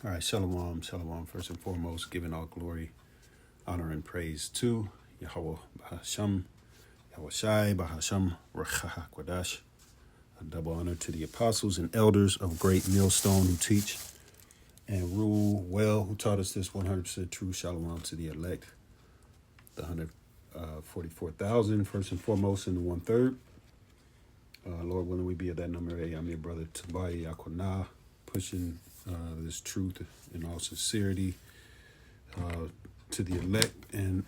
All right, shalom, shalom. First and foremost, giving all glory, honor, and praise to Yahweh Bahasham, Yahweh Shai Bahasham, Rachaha Kwadash. A double honor to the apostles and elders of Great Millstone who teach and rule well, who taught us this 100% true. Shalom to the elect, the 144,000, first and foremost, in the 1/3. Lord willing, we be at that number. Hey, I'm your brother Tabari Yakwana, pushing this truth in all sincerity to the elect and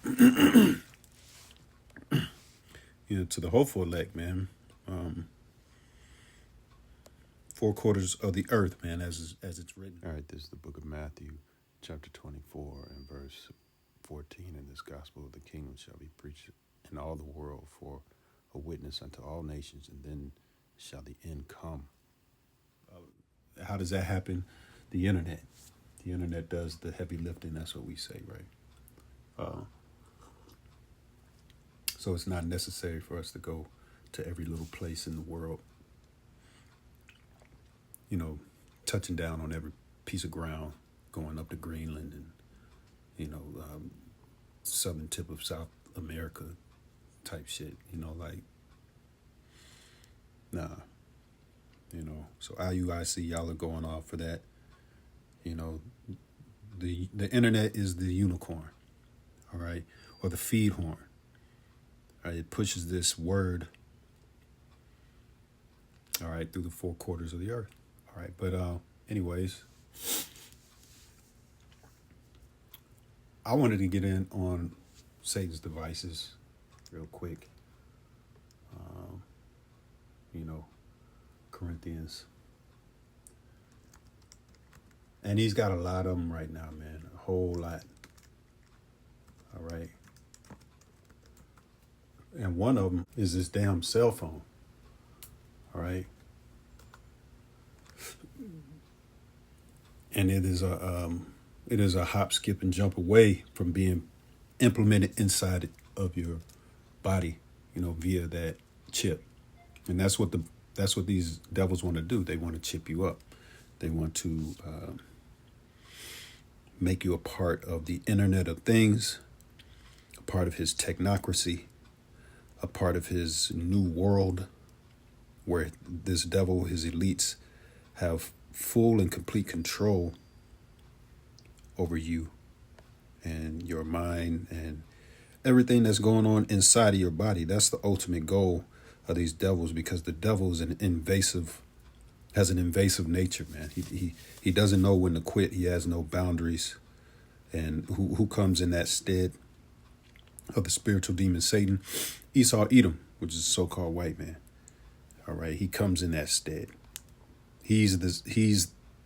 to the hopeful elect, man. 4 quarters of the earth, man, as it's written. All right, this is the book of Matthew, chapter 24 and verse 14. And this gospel of the kingdom shall be preached in all the world for a witness unto all nations, and then shall the end come. How does that happen? The internet. The internet does the heavy lifting. That's what we say, right? So it's not necessary for us to go to every little place in the world, touching down on every piece of ground, going up to Greenland and, southern tip of South America type shit, nah. So IUIC, y'all are going off for that. The internet is the unicorn, all right, or the feed horn. All right, it pushes this word, all right, through the 4 quarters of the earth. All right, but anyways, I wanted to get in on Satan's devices real quick. Corinthians. And he's got a lot of them right now, man. A whole lot. All right. And one of them is this damn cell phone. All right. And it is a hop, skip, and jump away from being implemented inside of your body, via that chip. And that's what these devils want to do. They want to chip you up. They want to make you a part of the Internet of Things, a part of his technocracy, a part of his new world, where this devil, his elites, have full and complete control over you and your mind and everything that's going on inside of your body. That's the ultimate goal of these devils, because the devil is has an invasive nature, man. He doesn't know when to quit. He has no boundaries. And who comes in that stead of the spiritual demon Satan? Esau Edom, which is a so-called white man. All right, he comes in that stead. He's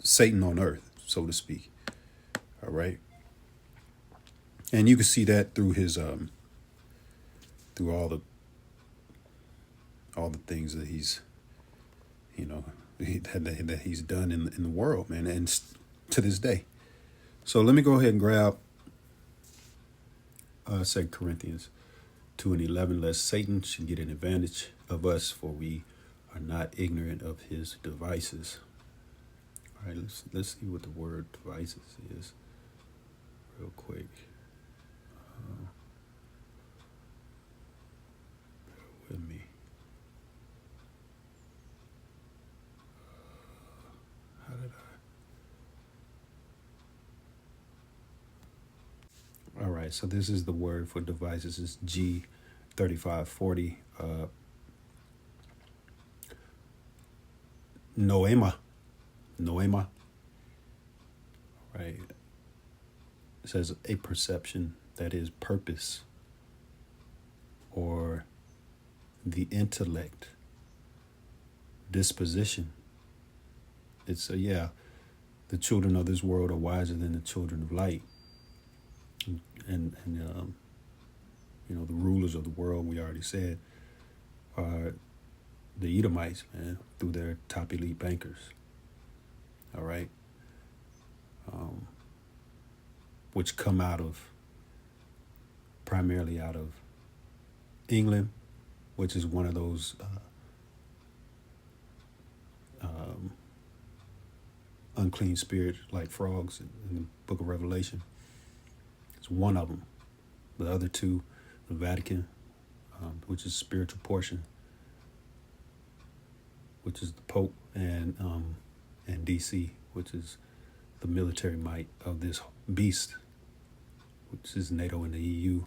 Satan on earth, so to speak. All right. And you can see that through his through all the things that he's that he's done in the world, man, and to this day. So let me go ahead and grab 2 Corinthians 2:11. Lest Satan should get an advantage of us, for we are not ignorant of his devices. All right, let's see what the word devices is real quick. Bear with me. How did I? All right, so this is the word for devices. It's G3540. Noema. Right. It says a perception that is purpose or the intellect, disposition. It's the children of this world are wiser than the children of light. And the rulers of the world, we already said, are the Edomites, man, through their top elite bankers. All right. Which come primarily out of England, which is one of those unclean spirit like frogs in the book of Revelation. It's one of them. The other two, the Vatican, which is spiritual portion, which is the Pope, and DC, which is the military might of this beast, which is NATO and the EU,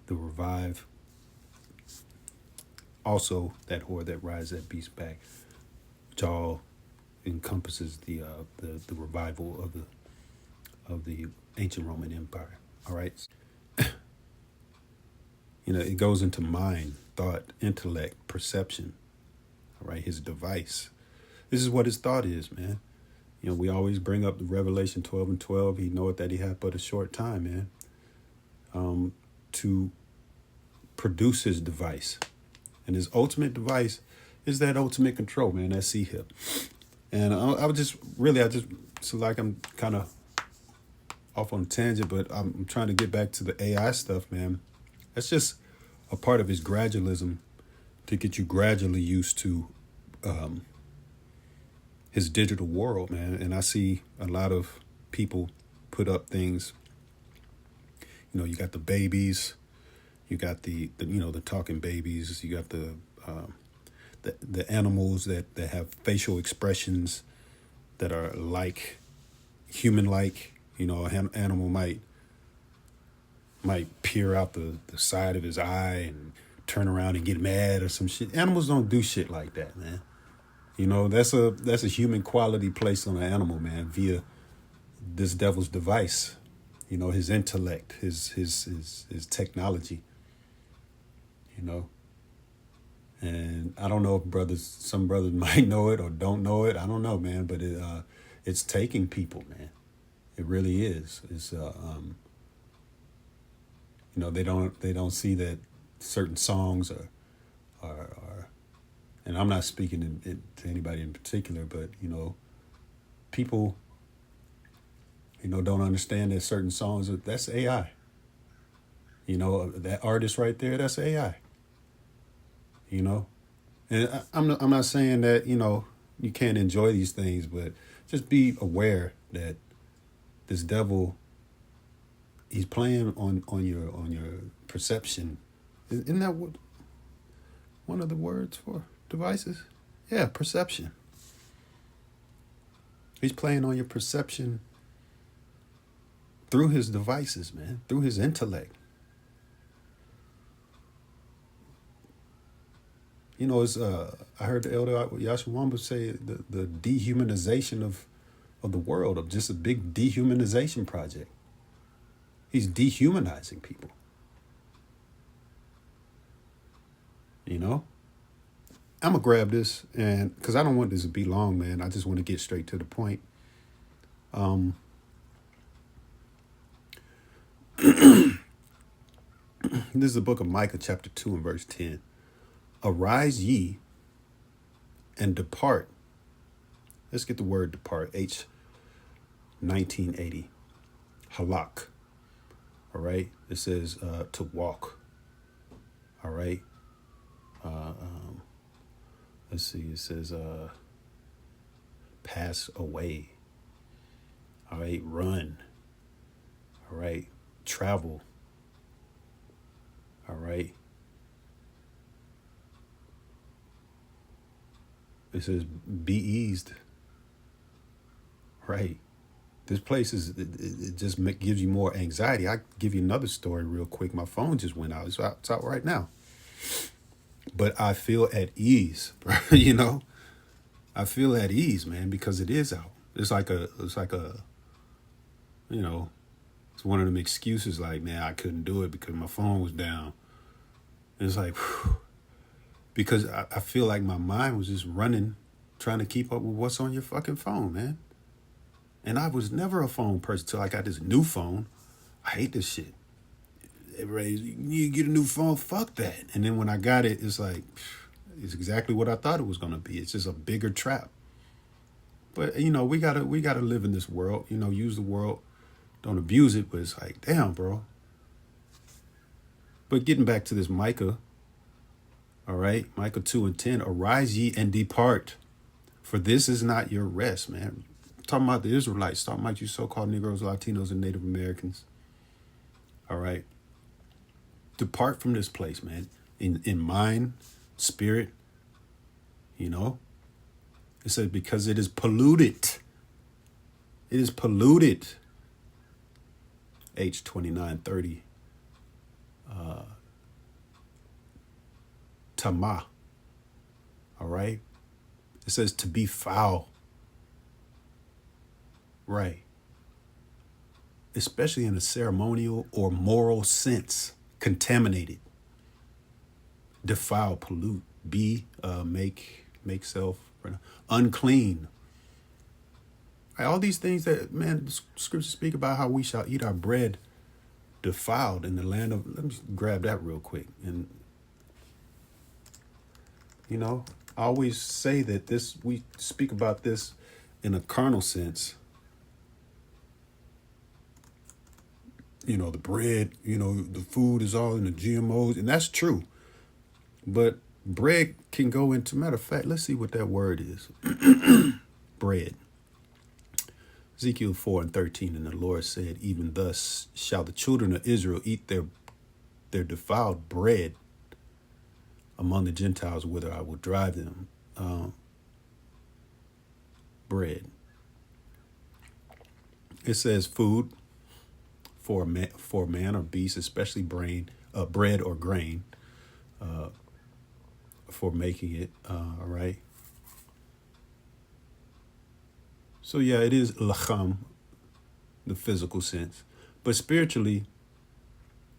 the Revive. Also, that whore that rides that beast back, which all encompasses the revival of the ancient Roman Empire. All right, it goes into mind, thought, intellect, perception. All right, his device. This is what his thought is, man. We always bring up the Revelation 12:12. He knoweth that he hath but a short time, man, to produce his device. And his ultimate device is that ultimate control, man, that C-hip. And I just so like I'm kind of off on a tangent, but I'm trying to get back to the AI stuff, man. That's just a part of his gradualism to get you gradually used to his digital world, man. And I see a lot of people put up things. You got the babies, you got the talking babies, you got the animals that have facial expressions that are like human-like. An animal might peer out the side of his eye and turn around and get mad or some shit. Animals don't do shit like that, man. That's a human quality placed on an animal, man, via this devil's device. His intellect, his technology. And I don't know if some brothers might know it or don't know it. I don't know, man, but it's taking people, man. It really is. It's they don't see that certain songs are and I'm not speaking to anybody in particular, but people don't understand that certain songs that's AI. That artist right there, that's AI. And I'm not saying that you can't enjoy these things, but just be aware that this devil, he's playing on your perception. Isn't that what one of the words for devices? Yeah, perception. He's playing on your perception through his devices, man, through his intellect. It's I heard the elder Yashawamba say the dehumanization of the world, of just a big dehumanization project. He's dehumanizing people. I'm gonna grab this, and because I don't want this to be long, man. I just want to get straight to the point. This is the book of Micah, chapter 2 and verse 10. Arise ye and depart. Let's get the word depart. H 1980. Halak. All right. It says to walk. All right. Let's see. It says pass away. All right. Run. All right. Travel. All right. It says be eased. Right. This place it just gives you more anxiety. I give you another story real quick. My phone just went out. It's out right now. But I feel at ease, I feel at ease, man, because it is out. It's like a it's one of them excuses like, man, I couldn't do it because my phone was down. And it's like, whew, because I feel like my mind was just running, trying to keep up with what's on your fucking phone, man. And I was never a phone person till I got this new phone. I hate this shit. Everybody's, you get a new phone, fuck that. And then when I got it, it's like, it's exactly what I thought it was going to be. It's just a bigger trap. But, we gotta live in this world, use the world. Don't abuse it, but it's like, damn, bro. But getting back to this Micah, all right, Micah 2 and 10, arise ye and depart, for this is not your rest, man. talking about the Israelites, talking about you so-called Negroes, Latinos, and Native Americans. All right. Depart from this place, man. In mind, spirit, you know. It says because it is polluted. It is polluted. H2930. Tama. All right. It says to be foul. Right. Especially in a ceremonial or moral sense. Contaminated. Defile, pollute, be, make self unclean. Right, all these things that, man, the scriptures speak about how we shall eat our bread defiled in the land of, let me grab that real quick. And, you know, I always say that we speak about this in a carnal sense. You know, the bread, you know, the food is all in the GMOs, and that's true. But bread can go into, matter of fact, let's see what that word is. Bread. Ezekiel 4:13, and the Lord said, even thus shall the children of Israel eat their defiled bread among the Gentiles, whither I will drive them. Bread. It says food for man or beast, especially bread or grain, for making it. All right. So yeah, it is lacham, the physical sense, but spiritually,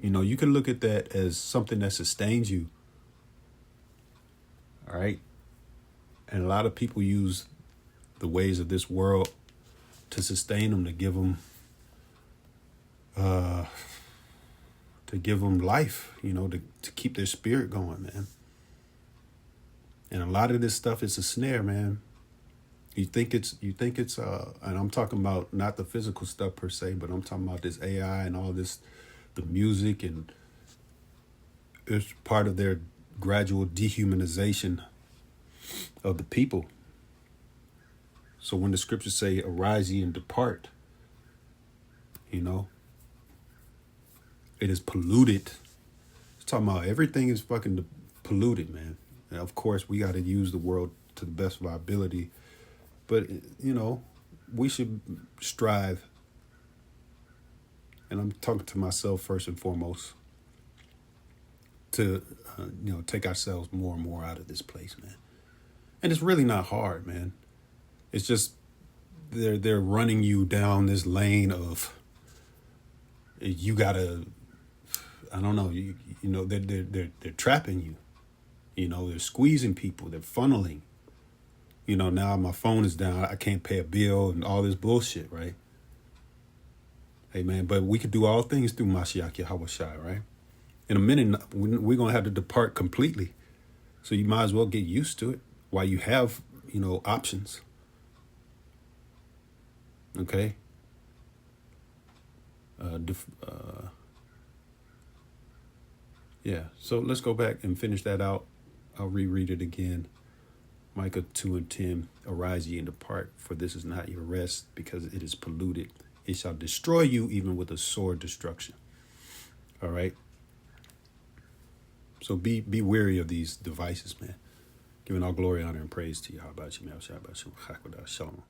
you know, you can look at that as something that sustains you. All right. And a lot of people use the ways of this world to sustain them, to give them life, you know, to keep their spirit going, man. And a lot of this stuff is a snare, man. You think it's, and I'm talking about not the physical stuff per se, but I'm talking about this AI and all this, the music, and it's part of their gradual dehumanization of the people. So when the scriptures say, arise ye and depart, you know, it is polluted. It's talking about everything is fucking polluted, man. And of course, we got to use the world to the best of our ability. But, you know, we should strive. And I'm talking to myself first and foremost to, you know, take ourselves more and more out of this place, man. And it's really not hard, man. It's just they're running you down this lane of you gotta, I don't know, you know, they're trapping you. You know, they're squeezing people, they're funneling. You know, now my phone is down, I can't pay a bill and all this bullshit, right? Hey, man, but we could do all things through Mashiach Yahushua, right? In a minute, we're going to have to depart completely. So you might as well get used to it while you have, you know, options. Okay? Yeah, so let's go back and finish that out. I'll reread it again. Micah 2:10, arise ye and depart, for this is not your rest, because it is polluted. It shall destroy you even with a sore destruction. All right? So be wary of these devices, man. Giving all glory, honor, and praise to Yahweh. Shalom.